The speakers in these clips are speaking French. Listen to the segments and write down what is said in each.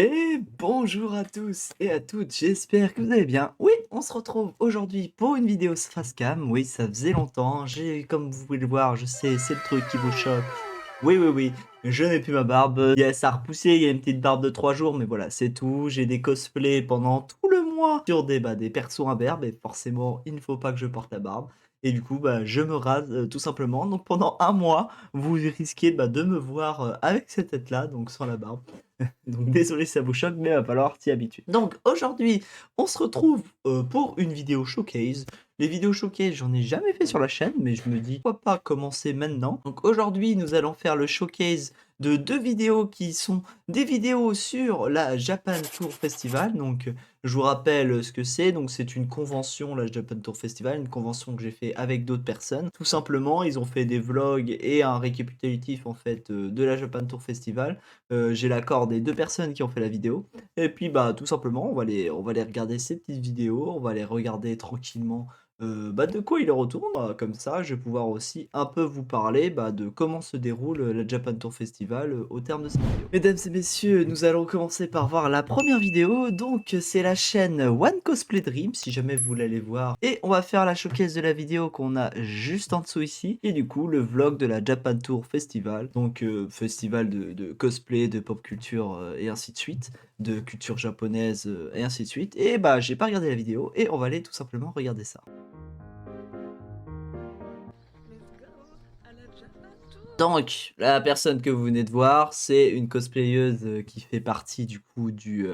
Et bonjour à tous et à toutes, j'espère que vous allez bien. Oui, on se retrouve aujourd'hui pour une vidéo face cam. Oui, ça faisait longtemps. Comme vous pouvez le voir, je sais, c'est le truc qui vous choque. Oui, oui, oui, je n'ai plus ma barbe. Ça a repoussé, il y a une petite barbe de 3 jours, mais voilà, c'est tout. J'ai des cosplays pendant tout le mois sur des persos imberbes, et forcément, il ne faut pas que je porte la barbe. Et du coup, je me rase tout simplement. Donc pendant un mois, vous risquez de me voir avec cette tête-là, donc sans la barbe. Donc désolé si ça vous choque, mais il va falloir s'y habituer. Donc aujourd'hui, on se retrouve pour une vidéo showcase. Les vidéos showcase, j'en ai jamais fait sur la chaîne, mais je me dis pourquoi pas commencer maintenant. Donc aujourd'hui, nous allons faire le showcase de 2 vidéos qui sont des vidéos sur la Japan Tour Festival. Donc je vous rappelle ce que c'est. Donc c'est une convention, la Japan Tour Festival, une convention que j'ai fait avec d'autres personnes. Tout simplement, ils ont fait des vlogs et un récapitulatif en fait de la Japan Tour Festival. J'ai l'accord des 2 personnes qui ont fait la vidéo et puis, tout simplement, on va les regarder ces petites vidéos, on va les regarder tranquillement, de quoi il retourne. Comme ça, je vais pouvoir aussi un peu vous parler, de comment se déroule, la Japan Tour Festival, au terme de cette vidéo. Mesdames et messieurs, nous allons commencer par voir la première vidéo. Donc, c'est la chaîne One Cosplay Dream, si jamais vous voulez aller voir, et on va faire la showcase de la vidéo qu'on a juste en dessous ici et du coup, le vlog de la Japan Tour Festival. Donc, festival de cosplay, de pop culture, et ainsi de suite, de culture japonaise, et ainsi de suite. Et j'ai pas regardé la vidéo et on va aller tout simplement regarder ça. Donc, la personne que vous venez de voir, c'est une cosplayeuse qui fait partie du coup du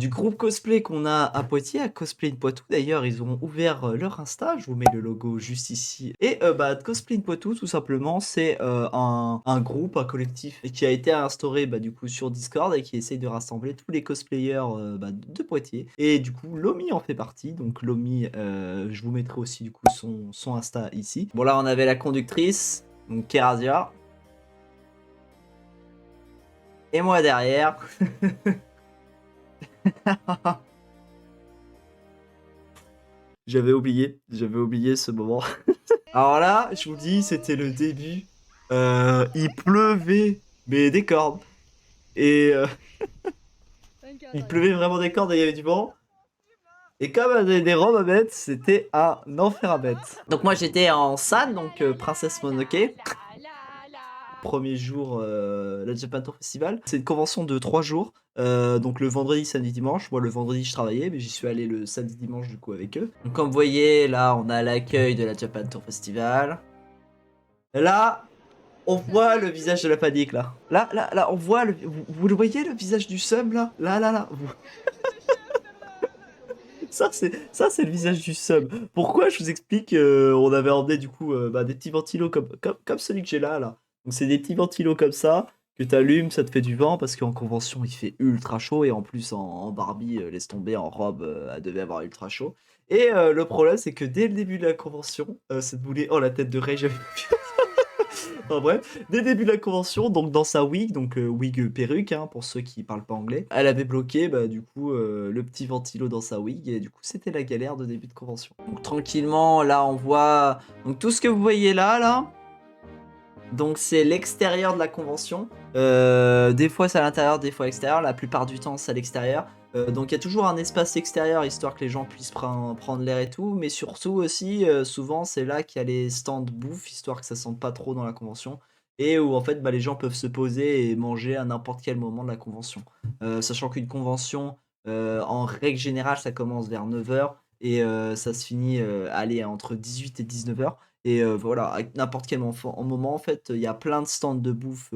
groupe cosplay qu'on a à Poitiers, à Cosplay in Poitou. D'ailleurs, ils ont ouvert leur Insta, je vous mets le logo juste ici. Et Cosplay in Poitou, tout simplement, c'est un groupe, un collectif qui a été instauré du coup sur Discord et qui essaye de rassembler tous les cosplayers de Poitiers. Et du coup, Lomi en fait partie. Donc Lomi, je vous mettrai aussi du coup son Insta ici. Bon, là, on avait la conductrice. Donc Kerazia. Et moi derrière. J'avais oublié ce moment. Alors là, je vous dis, c'était le début. Il pleuvait, mais des cordes. Et il pleuvait vraiment des cordes et il y avait du vent. Et comme on avait des robes à mettre, c'était un enfer à mettre. Donc moi j'étais en San, donc Princesse Mononoke. Premier jour, la Japan Tour Festival. C'est une convention de 3 jours, donc le vendredi, samedi, dimanche. Moi, le vendredi, je travaillais, mais j'y suis allé le samedi, dimanche, du coup, avec eux. Donc, comme vous voyez, là, on a l'accueil de la Japan Tour Festival. Et là, on voit le visage de la panique, là. Là, on voit vous le voyez, le visage du seum, là? Là. Ça, c'est le visage du seum. Pourquoi? Je vous explique, on avait emmené, du coup, des petits ventilos comme celui que j'ai là. Donc, c'est des petits ventilos comme ça, que t'allumes, ça te fait du vent, parce qu'en convention, il fait ultra chaud, et en plus, en Barbie, laisse tomber, en robe, elle devait avoir ultra chaud. Et le problème, c'est que dès le début de la convention, cette boulet, oh la tête de Ray, j'avais Enfin bref, dès le début de la convention, donc dans sa wig, donc wig perruque, hein, pour ceux qui parlent pas anglais, elle avait bloqué du coup le petit ventilo dans sa wig et du coup c'était la galère de début de convention. Donc tranquillement, là on voit donc tout ce que vous voyez là, donc c'est l'extérieur de la convention. Des fois c'est à l'intérieur, des fois à l'extérieur. La plupart du temps c'est à l'extérieur. Donc il y a toujours un espace extérieur histoire que les gens puissent prendre l'air et tout. Mais surtout aussi, souvent c'est là qu'il y a les stands bouffe, histoire que ça sente pas trop dans la convention. Et où en fait les gens peuvent se poser et manger à n'importe quel moment de la convention. Sachant qu'une convention, en règle générale, ça commence vers 9h et ça se finit allez, entre 18 et 19h. Et voilà, à n'importe quel moment, en fait, il y a plein de stands de bouffe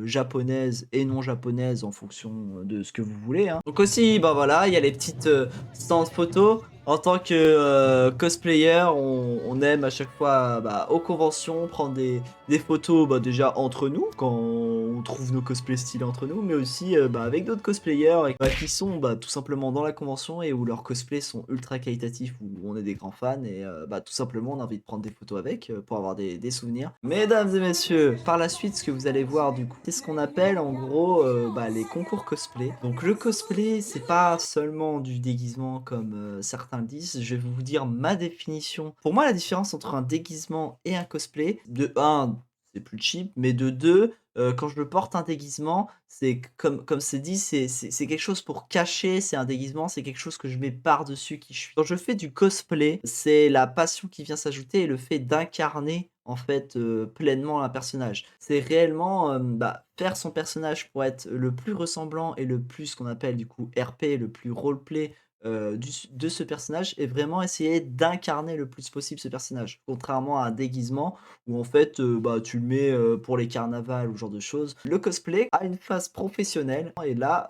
japonaise et non japonaise en fonction de ce que vous voulez, hein. Donc aussi, voilà, il y a les petites stands photos. En tant que cosplayer, on aime à chaque fois aux conventions prendre des photos déjà entre nous, quand on trouve nos cosplays stylés entre nous, mais aussi avec d'autres cosplayers qui sont tout simplement dans la convention et où leurs cosplays sont ultra qualitatifs, où on est des grands fans et tout simplement on a envie de prendre des photos avec pour avoir des souvenirs. Mesdames et messieurs, par la suite, ce que vous allez voir du coup, c'est ce qu'on appelle en gros les concours cosplay. Donc le cosplay, c'est pas seulement du déguisement comme certains le disent. Je vais vous dire ma définition. Pour moi, la différence entre un déguisement et un cosplay, de un, c'est plus cheap, mais de 2, quand je le porte un déguisement, c'est comme c'est dit, c'est quelque chose pour cacher, c'est un déguisement, c'est quelque chose que je mets par-dessus qui je suis. Quand je fais du cosplay, c'est la passion qui vient s'ajouter et le fait d'incarner, en fait, pleinement un personnage. C'est réellement, bah, faire son personnage pour être le plus ressemblant et le plus ce qu'on appelle du coup RP, le plus roleplay, de ce personnage et vraiment essayer d'incarner le plus possible ce personnage. Contrairement à un déguisement où en fait, bah, tu le mets, pour les carnavals ou ce genre de choses. Le cosplay a une phase professionnelle et là,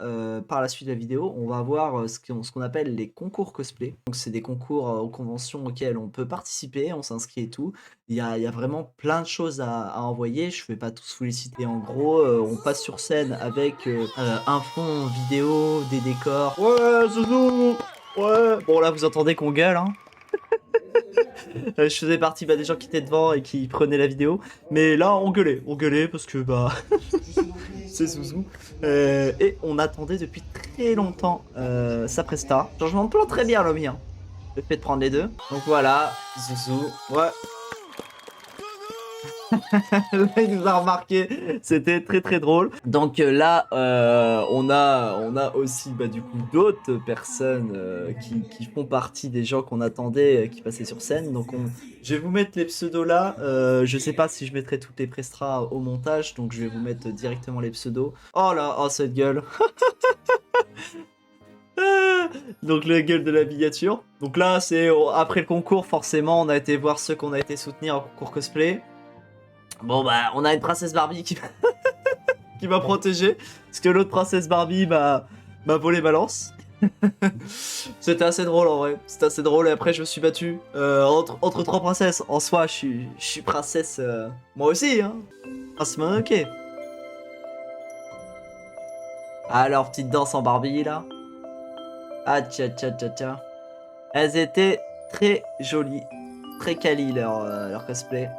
par la suite de la vidéo, on va voir, ce qu'on appelle les concours cosplay. Donc c'est des concours, aux conventions auxquelles on peut participer, on s'inscrit et tout. Il y a vraiment plein de choses à envoyer, je vais pas tous vous les citer. En gros, on passe sur scène avec, un fond vidéo, des décors. «Ouais, Zouzou! Ouais!» Bon là, vous entendez qu'on gueule, hein. Je faisais partie, bah, des gens qui étaient devant et qui prenaient la vidéo. Mais là, on gueulait parce que, bah, c'est Zouzou. Et on attendait depuis très longtemps, sa presta. Changement de plan très bien, le mien. Le fait de prendre les deux. Donc voilà, Zouzou. Ouais. Il nous a remarqué, c'était très très drôle. Donc là, on a aussi bah, du coup d'autres personnes qui font partie des gens qu'on attendait qui passaient sur scène. Donc je vais vous mettre les pseudos là. Je sais pas si je mettrai toutes les prestras au montage, donc je vais vous mettre directement les pseudos. Oh là, oh cette gueule. Donc la gueule de la miniature. Donc là, c'est après le concours, forcément, on a été voir ceux qu'on a été soutenir en concours cosplay. Bon bah, on a une princesse Barbie qui m'a protégé, parce que l'autre princesse Barbie m'a volé ma lance. C'était assez drôle en vrai, c'était assez drôle et après je me suis battu entre trois princesses. En soi, je suis princesse moi aussi, hein. Princesse Mononoke. Alors, petite danse en Barbie là. Ah tcha tcha tcha tcha. Elles étaient très jolies, très quali leur cosplay.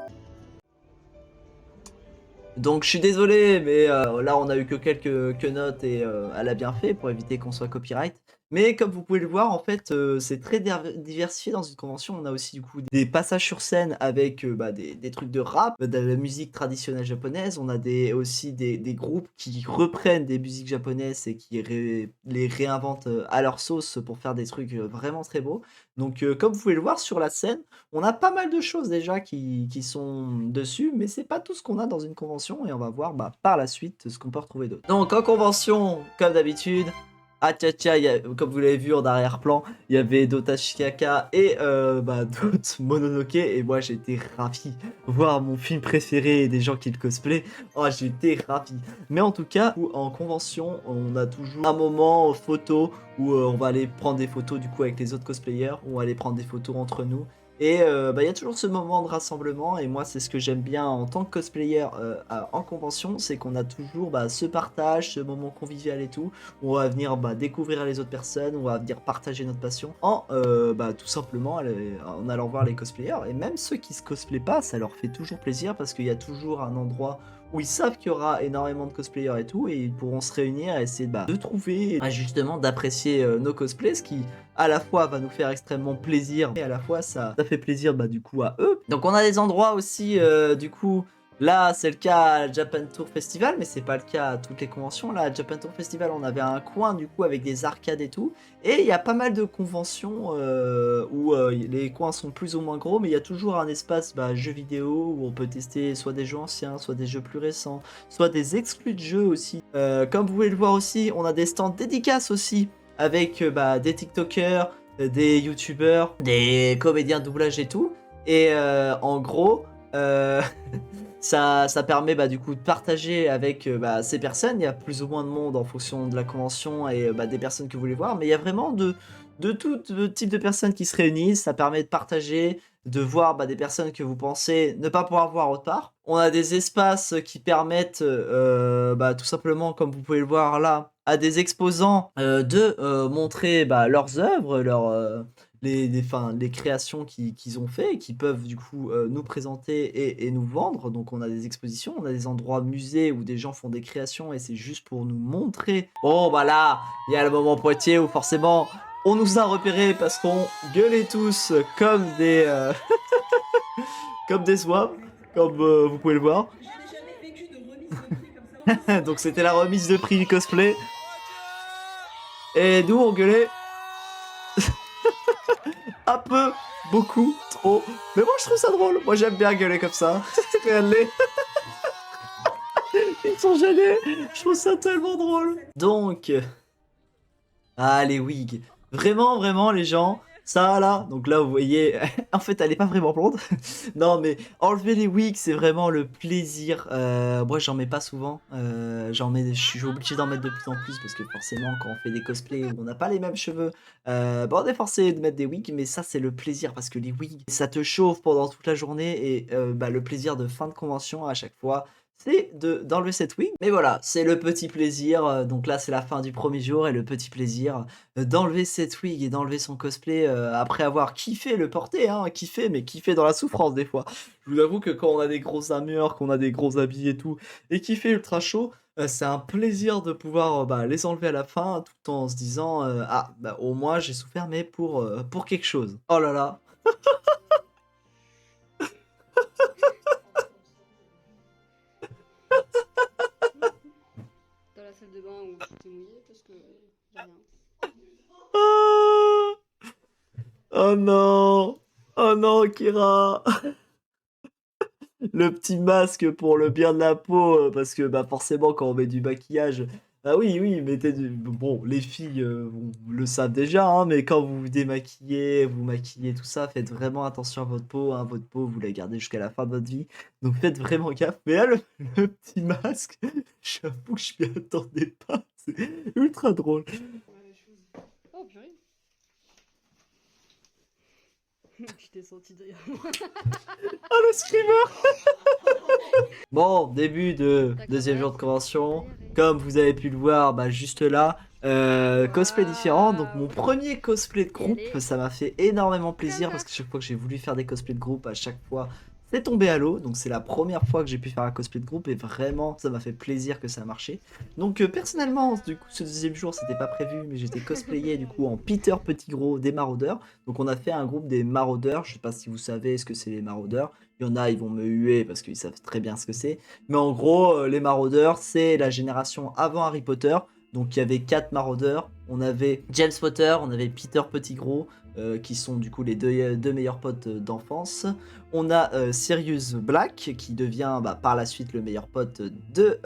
Donc je suis désolé, mais là on a eu que quelques notes et elle a bien fait pour éviter qu'on soit copyright. Mais comme vous pouvez le voir, en fait, c'est très diversifié dans une convention. On a aussi du coup des passages sur scène avec bah, des trucs de rap, de la musique traditionnelle japonaise. On a aussi des groupes qui reprennent des musiques japonaises et qui les réinventent à leur sauce pour faire des trucs vraiment très beaux. Donc comme vous pouvez le voir sur la scène, on a pas mal de choses déjà qui sont dessus, mais c'est pas tout ce qu'on a dans une convention et on va voir bah, par la suite ce qu'on peut retrouver d'autre. Donc en convention, comme d'habitude, ah tcha tcha, comme vous l'avez vu en arrière-plan, il y avait Dota Shikaka et bah, d'autres Mononoke et moi j'étais ravi. Voir mon film préféré et des gens qui le cosplay, oh j'étais ravi. Mais en tout cas, en convention, on a toujours un moment photo où on va aller prendre des photos du coup avec les autres cosplayers, on va aller prendre des photos entre nous. Et bah, il y a toujours ce moment de rassemblement et moi c'est ce que j'aime bien en tant que cosplayer en convention, c'est qu'on a toujours bah, ce partage, ce moment convivial et tout, où on va venir bah, découvrir les autres personnes, on va venir partager notre passion en bah, tout simplement en allant voir les cosplayers. Et même ceux qui se cosplayent pas, ça leur fait toujours plaisir parce qu'il y a toujours un endroit où ils savent qu'il y aura énormément de cosplayers et tout, et ils pourront se réunir et essayer bah, de trouver, et justement d'apprécier nos cosplays, ce qui à la fois va nous faire extrêmement plaisir, et à la fois ça fait plaisir bah, du coup à eux. Donc on a des endroits aussi, du coup, là c'est le cas à Japan Tour Festival, mais c'est pas le cas à toutes les conventions. Là à Japan Tour Festival on avait un coin du coup avec des arcades et tout, et il y a pas mal de conventions où les coins sont plus ou moins gros, mais il y a toujours un espace bah, jeux vidéo où on peut tester soit des jeux anciens, soit des jeux plus récents, soit des exclus de jeux aussi. Comme vous pouvez le voir aussi, on a des stands dédicaces aussi avec bah, des TikTokers, des YouTubers, des comédiens de doublage et tout. Et en gros, ça permet bah, du coup de partager avec bah, ces personnes. Il y a plus ou moins de monde en fonction de la convention et bah, des personnes que vous voulez voir, mais il y a vraiment de tout type de personnes qui se réunissent. Ça permet de partager, de voir bah, des personnes que vous pensez ne pas pouvoir voir autre part. On a des espaces qui permettent bah, tout simplement, comme vous pouvez le voir là, à des exposants de montrer bah, leurs œuvres, les créations qu'ils ont fait et qui peuvent du coup nous présenter et nous vendre. Donc on a des expositions, on a des endroits musées où des gens font des créations et c'est juste pour nous montrer. Bon bah là, il y a le moment Poitiers où forcément on nous a repérés parce qu'on gueulait tous comme des comme des swabs. comme vous pouvez le voir. Donc c'était la remise de prix du cosplay. Et nous on gueulait un peu, beaucoup, trop. Mais moi je trouve ça drôle. Moi j'aime bien gueuler comme ça. Regardez. Ils sont gênés. Je trouve ça tellement drôle. Donc, les wigs. Vraiment, vraiment, les gens, ça là, donc là vous voyez, en fait elle est pas vraiment blonde. Non mais enlever les wigs c'est vraiment le plaisir. Moi j'en mets pas souvent, je suis obligé d'en mettre de plus en plus parce que forcément quand on fait des cosplays où on n'a pas les mêmes cheveux, on est forcé de mettre des wigs, mais ça c'est le plaisir parce que les wigs ça te chauffe pendant toute la journée et le plaisir de fin de convention à chaque fois c'est d'enlever cette wig. Mais voilà, c'est le petit plaisir. Donc là, c'est la fin du premier jour et le petit plaisir d'enlever cette wig et d'enlever son cosplay après avoir kiffé le porter, hein, kiffé, mais kiffé dans la souffrance des fois. Je vous avoue que quand on a des grosses armures, qu'on a des gros habits et tout, et qu'il fait ultra chaud, c'est un plaisir de pouvoir les enlever à la fin tout en se disant au moins j'ai souffert, mais pour quelque chose. Oh là là, Dans la salle de bain où tout est mouillé parce que j'ai rien. ah oh non, oh non, Kira. Le petit masque pour le bien de la peau, parce que forcément quand on met du maquillage, ah oui, oui, mettez du bon, les filles, le savent déjà, hein, mais quand vous vous démaquillez, vous maquillez, tout ça, faites vraiment attention à votre peau, hein. Votre peau, vous la gardez jusqu'à la fin de votre vie, donc faites vraiment gaffe. Mais là, le petit masque, j'avoue que je m'y attendais pas, c'est ultra drôle. Ouais, les choses. Oh purée. Je t'ai senti derrière moi. Ah, le screamer! Bon, début de deuxième jour de convention. Comme vous avez pu le voir, juste là, cosplay différent. Donc mon premier cosplay de groupe, ça m'a fait énormément plaisir parce que chaque fois que j'ai voulu faire des cosplays de groupe, à chaque fois, c'est tombé à l'eau. Donc c'est la première fois que j'ai pu faire un cosplay de groupe et vraiment, ça m'a fait plaisir que ça a marché. Donc personnellement, du coup, ce deuxième jour, c'était pas prévu, mais j'étais cosplayé du coup en Peter Petit Gros des Maraudeurs. Donc on a fait un groupe des Maraudeurs. Je sais pas si vous savez ce que c'est les Maraudeurs. Il y en a, ils vont me huer parce qu'ils savent très bien ce que c'est. Mais en gros, les maraudeurs, c'est la génération avant Harry Potter. Donc il y avait 4 maraudeurs. On avait James Potter, on avait Peter Pettigrew, qui sont du coup les deux meilleurs potes d'enfance. On a Sirius Black, qui devient par la suite le meilleur pote de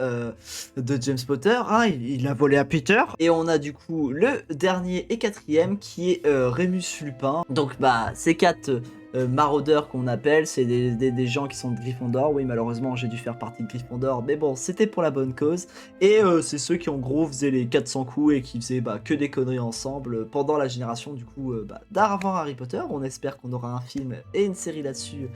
James Potter. Hein, il a volé à Peter. Et on a du coup le dernier et quatrième, qui est Rémus Lupin. Donc ces 4 maraudeurs qu'on appelle, c'est des gens qui sont de Gryffondor. Oui, malheureusement, j'ai dû faire partie de Gryffondor, mais bon, c'était pour la bonne cause. Et c'est ceux qui, en gros, faisaient les 400 coups et qui faisaient que des conneries ensemble pendant la génération, du coup, d'avant Harry Potter. On espère qu'on aura un film et une série là-dessus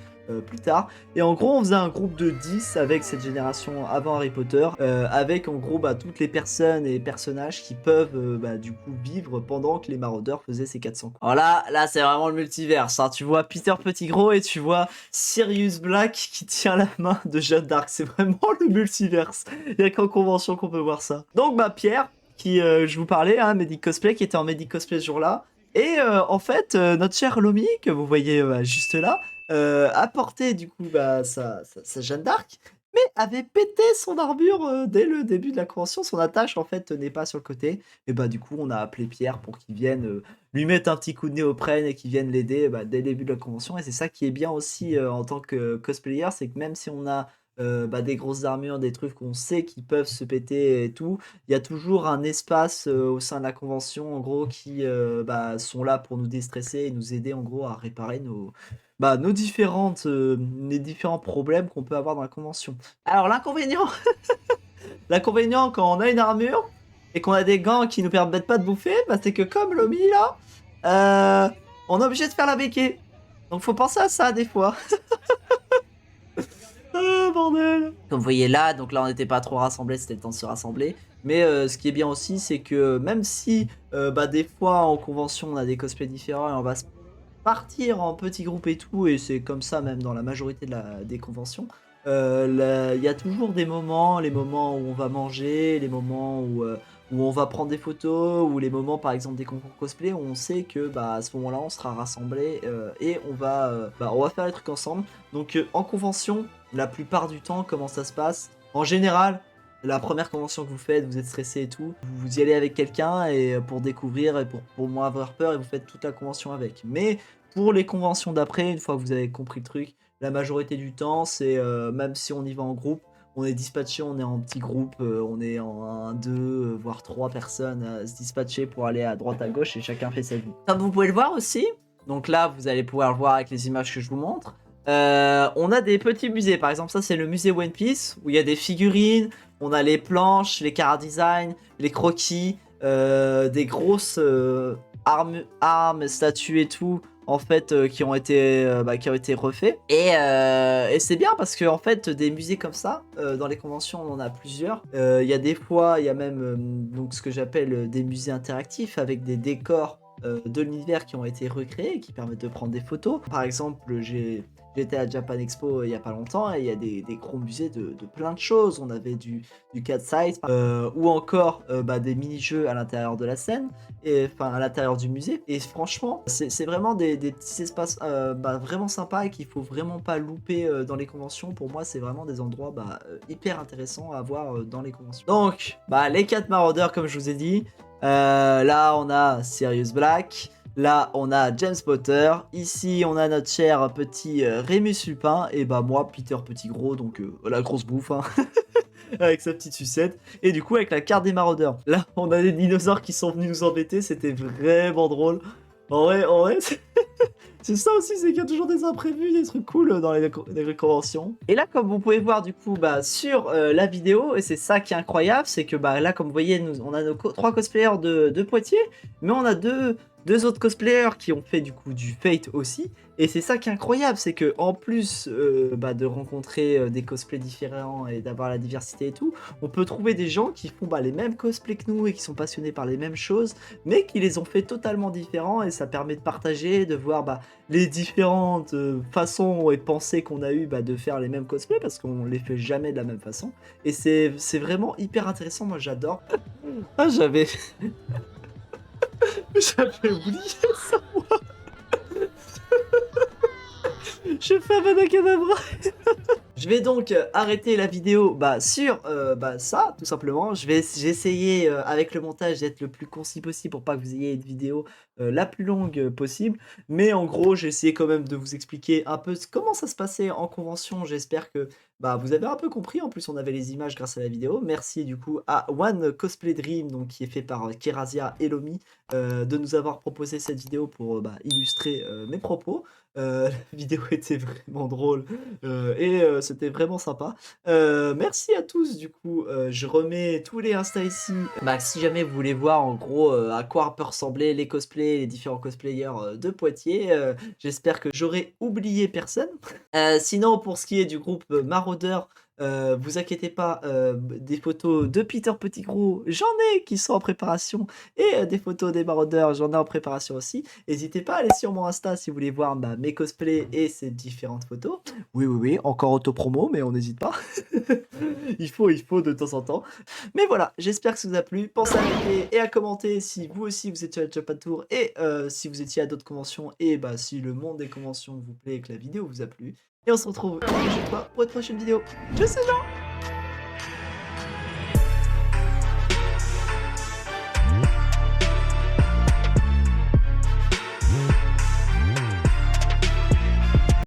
plus tard. Et en gros, on faisait un groupe de 10 avec cette génération avant Harry Potter, avec en gros toutes les personnes et personnages qui peuvent du coup vivre pendant que les maraudeurs faisaient ces 400 coups. Alors là c'est vraiment le multiverse, hein. Tu vois Peter Pettigrew et tu vois Sirius Black qui tient la main de Jeanne d'Arc. C'est vraiment le multiverse. Il n'y a qu'en convention qu'on peut voir ça. Donc Pierre, qui je vous parlais, hein, Medic Cosplay, qui était en Medic Cosplay ce jour-là. Et en fait, notre cher Lomi, que vous voyez juste là, a porté du coup sa Jeanne d'Arc, mais avait pété son armure dès le début de la convention. Son attache en fait tenait pas sur le côté. Et du coup, on a appelé Pierre pour qu'il vienne lui mettre un petit coup de néoprène et qu'il vienne l'aider dès le début de la convention. Et c'est ça qui est bien aussi en tant que cosplayer, c'est que même si on a des grosses armures, des trucs qu'on sait qui peuvent se péter et tout, il y a toujours un espace au sein de la convention en gros qui sont là pour nous déstresser et nous aider en gros à réparer nos les différents problèmes qu'on peut avoir dans la convention. Alors l'inconvénient, l'inconvénient quand on a une armure et qu'on a des gants qui nous permettent pas de bouffer, c'est que comme Lomi là, on est obligé de faire la béquée. Donc faut penser à ça des fois. Ah bordel. Comme vous voyez là, donc là on n'était pas trop rassemblés, c'était le temps de se rassembler. Mais ce qui est bien aussi, c'est que même si des fois en convention on a des cosplays différents et on va se partir en petits groupes et tout, et c'est comme ça même dans la majorité des conventions, il y a toujours des moments, les moments où on va manger, les moments où où on va prendre des photos, ou les moments par exemple des concours cosplay où on sait que à ce moment-là on sera rassemblés et on va faire les trucs ensemble. Donc en convention, la plupart du temps, comment ça se passe? En général, la première convention que vous faites, vous êtes stressé et tout, vous y allez avec quelqu'un et pour découvrir et pour moins avoir peur et vous faites toute la convention avec. Mais pour les conventions d'après, une fois que vous avez compris le truc, la majorité du temps, c'est même si on y va en groupe, on est dispatché, on est en petit groupe, on est en 1, 2, voire 3 personnes à se dispatcher pour aller à droite à gauche et chacun fait sa vie. Comme vous pouvez le voir aussi, donc là vous allez pouvoir le voir avec les images que je vous montre, on a des petits musées. Par exemple, ça c'est le musée One Piece où il y a des figurines, on a les planches, les chara design, les croquis, des grosses armes, statues et tout, en fait, qui ont été refaits. Et c'est bien parce que en fait, des musées comme ça, dans les conventions, on en a plusieurs. Il y a des fois, il y a même donc ce que j'appelle des musées interactifs avec des décors de l'univers qui ont été recréés, qui permettent de prendre des photos. Par exemple, j'étais à Japan Expo il y a pas longtemps et il y a des gros musées de plein de choses. On avait du cat size ou encore des mini-jeux à l'intérieur de la scène, et enfin à l'intérieur du musée. Et franchement, c'est vraiment des petits espaces vraiment sympas et qu'il faut vraiment pas louper dans les conventions. Pour moi, c'est vraiment des endroits hyper intéressants à voir dans les conventions. Donc, les 4 maraudeurs, comme je vous ai dit. Là, on a Sirius Black. Là, on a James Potter. Ici, on a notre cher petit Rémus Lupin. Et moi, Peter Petit Gros, donc la grosse bouffe, hein. Avec sa petite sucette. Et du coup, avec la carte des maraudeurs. Là, on a des dinosaures qui sont venus nous embêter. C'était vraiment drôle. En vrai, c'est ça aussi, c'est qu'il y a toujours des imprévus, des trucs cool dans les conventions. Et là, comme vous pouvez voir du coup sur la vidéo, et c'est ça qui est incroyable, c'est que là, comme vous voyez, on a nos 3 cosplayers de Poitiers, mais on a deux autres cosplayers qui ont fait du coup du Fate aussi. Et c'est ça qui est incroyable, c'est que en plus de rencontrer des cosplays différents et d'avoir la diversité et tout, on peut trouver des gens qui font les mêmes cosplays que nous et qui sont passionnés par les mêmes choses, mais qui les ont fait totalement différents, et ça permet de partager, de voir les différentes façons et pensées qu'on a eu de faire les mêmes cosplays, parce qu'on les fait jamais de la même façon. Et c'est vraiment hyper intéressant, moi j'adore. Ah, j'avais oublié ça. Je fais un cadavre. Je vais donc arrêter la vidéo sur ça, tout simplement. J'ai essayé avec le montage d'être le plus concis possible pour pas que vous ayez une vidéo la plus longue possible. Mais en gros, j'ai essayé quand même de vous expliquer un peu comment ça se passait en convention. J'espère que vous avez un peu compris. En plus, on avait les images grâce à la vidéo. Merci du coup à One Cosplay Dream, donc, qui est fait par Kerazia et Lomi, de nous avoir proposé cette vidéo pour illustrer mes propos. La vidéo était vraiment drôle et c'était vraiment sympa. Merci à tous du coup. Je remets tous les Insta ici. Si jamais vous voulez voir en gros à quoi peuvent ressembler les cosplays, les différents cosplayers de Poitiers, j'espère que j'aurai oublié personne. Sinon, pour ce qui est du groupe Maraudeur, vous inquiétez pas, des photos de Peter Petit Gros, j'en ai qui sont en préparation, et des photos des maraudeurs, j'en ai en préparation aussi. N'hésitez pas à aller sur mon Insta si vous voulez voir mes cosplays et ces différentes photos. Oui, encore auto-promo, mais on n'hésite pas. il faut de temps en temps. Mais voilà, j'espère que ça vous a plu. Pensez à liker et à commenter si vous aussi vous étiez à Japan Tour, et si vous étiez à d'autres conventions, et si le monde des conventions vous plaît et que la vidéo vous a plu. Et on se retrouve une prochaine fois pour une prochaine vidéo. Je sais, Jean.